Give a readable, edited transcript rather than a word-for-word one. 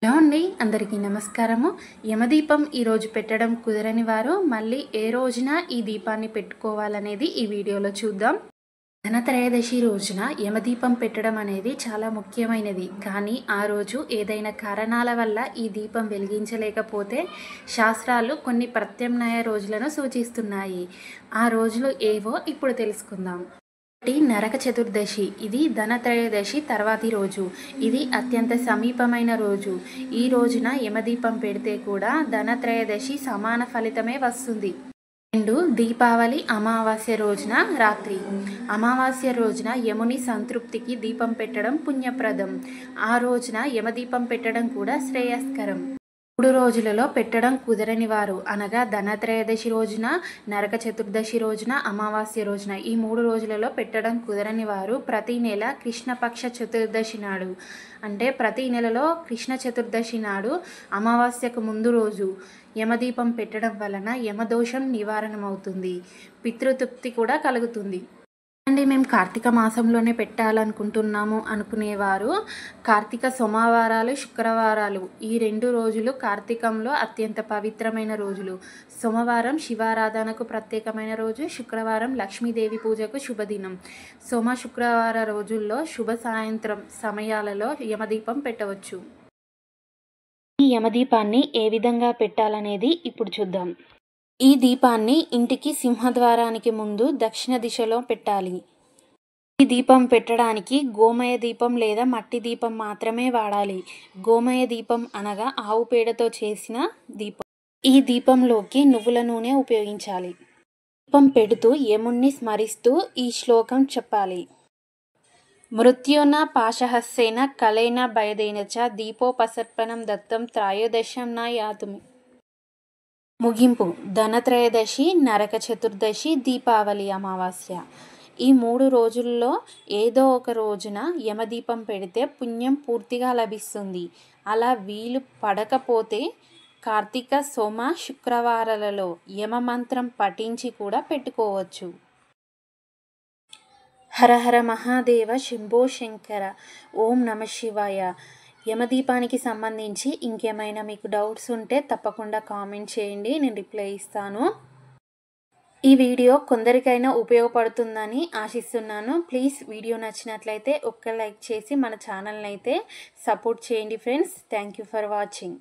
Hello అండి, అందరికీ నమస్కారము. యమదీపం ఈరోజు పెట్టడం కుదరని వారు మళ్ళీ ఏ రోజున ఈ దీపాన్ని పెట్టుకోవాలనేది ఈ వీడియోలో చూద్దాం. ధనత్రయోదశి రోజున యమదీపం పెట్టడం అనేది చాలా ముఖ్యమైనది. కానీ ఆ రోజు ఏదైనా కారణాల వల్ల ఈ దీపం వెలిగించలేకపోతే శాస్త్రాలు కొన్ని ప్రత్యామ్నాయ రోజులను సూచిస్తున్నాయి. ఆ రోజులు ఏవో ఇప్పుడు తెలుసుకుందాం. నరక చతుర్దశి, ఇది ధనత్రయోదశి తర్వాతి రోజు. ఇది అత్యంత సమీపమైన రోజు. ఈ రోజున యమదీపం పెడితే కూడా ధనత్రయోదశి సమాన ఫలితమే వస్తుంది. దీపావళి అమావాస్య రోజున రాత్రి. అమావాస్య రోజున యముని సంతృప్తికి దీపం పెట్టడం పుణ్యప్రదం. ఆ రోజున యమదీపం పెట్టడం కూడా శ్రేయస్కరం. 3 రోజులలో పెట్టడం కుదరని వారు అనగా ధనత్రయోదశి రోజున, నరక చతుర్దశి రోజున, అమావాస్య రోజున ఈ 3 రోజులలో పెట్టడం కుదరని వారు ప్రతి నెల కృష్ణపక్ష చతుర్దశి నాడు, అంటే ప్రతి నెలలో కృష్ణ చతుర్దశి నాడు అమావాస్యకు ముందు రోజు యమదీపం పెట్టడం వలన యమదోషం నివారణమవుతుంది, పితృతృప్తి కూడా కలుగుతుంది. మేము కార్తీక మాసంలోనే పెట్టాలనుకుంటున్నాము అనుకునేవారు కార్తీక సోమవారాలు, శుక్రవారాలు ఈ 2 రోజులు కార్తీకంలో అత్యంత పవిత్రమైన రోజులు. సోమవారం శివారాధనకు ప్రత్యేకమైన రోజు, శుక్రవారం లక్ష్మీదేవి పూజకు శుభదినం. శుక్రవార రోజుల్లో శుభ సాయంత్రం సమయాలలో యమదీపం పెట్టవచ్చు. ఈ యమదీపాన్ని ఏ విధంగా పెట్టాలనేది ఇప్పుడు చూద్దాం. ఈ దీపాన్ని ఇంటికి సింహద్వారానికి ముందు దక్షిణ దిశలో పెట్టాలి. ఈ దీపం పెట్టడానికి గోమయ దీపం లేదా మట్టి దీపం మాత్రమే వాడాలి. గోమయ దీపం అనగా ఆవు పేడతో చేసిన దీపం. ఈ దీపంలోకి నువ్వుల నూనె ఉపయోగించాలి. దీపం పెడుతూ యముణ్ణి స్మరిస్తూ ఈ శ్లోకం చెప్పాలి. మృత్యున పాశహస్సేన కలైన భయదేన చ దీపోపసర్పణం దత్తం త్రయోదశం నా యాతుమి. ముగింపు: ధనత్రయోదశి, నరక చతుర్దశి, దీపావళి అమావాస్య ఈ 3 రోజుల్లో ఏదో ఒక రోజున యమదీపం పెడితే పుణ్యం పూర్తిగా లభిస్తుంది. అలా వీలు పడకపోతే కార్తీక సోమ శుక్రవారాలలో యమమంత్రం పఠించి కూడా పెట్టుకోవచ్చు. హర హర మహాదేవ శంభో శంకర. ఓం నమ శివాయ. యమదీపానికి సంబంధించి ఇంకేమైనా మీకు డౌట్స్ ఉంటే తప్పకుండా కామెంట్ చేయండి, నేను రిప్లై ఇస్తాను. ఈ వీడియో కొందరికైనా ఉపయోగపడుతుందని ఆశిస్తున్నాను. ప్లీజ్ వీడియో నచ్చినట్లయితే ఒక్క లైక్ చేసి మన ఛానల్ని అయితే సపోర్ట్ చేయండి friends. Thank you for watching.